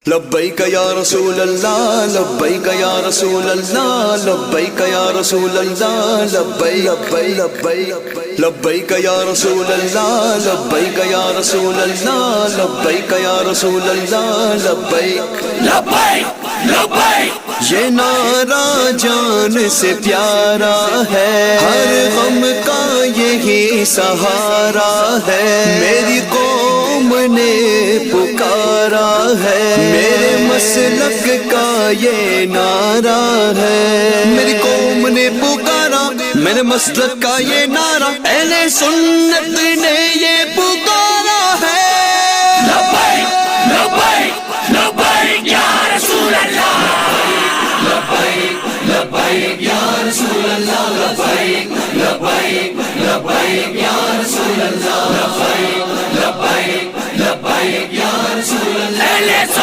لبیک یا رسول اللہ لبیک یا رسول اللہ لبیک یا رسول اللہ لبیک لبیک لبیک یا رسول اللہ لبیک یا رسول اللہ لبیک یا رسول اللہ لبیک لبیک لبیک یہ نعرہ جان سے پیارا ہے، ہر غم کا یہی سہارا ہے، میری قوم نے پکارا ہے، میرے مسلک کا یہ نعرہ ہے، میری قوم نے پکارا، میرے مسلک کا یہ نعرہ، اہل سنت نے یہ پکارا ہے۔ لبیک لبیک لبیک یا رسول اللہ، لبیک لبیک یا رسول اللہ، لبیک لبیک لبیک یا رسول اللہ، لبیک لبیک لبیک یا رسول اللہ، اہل سنت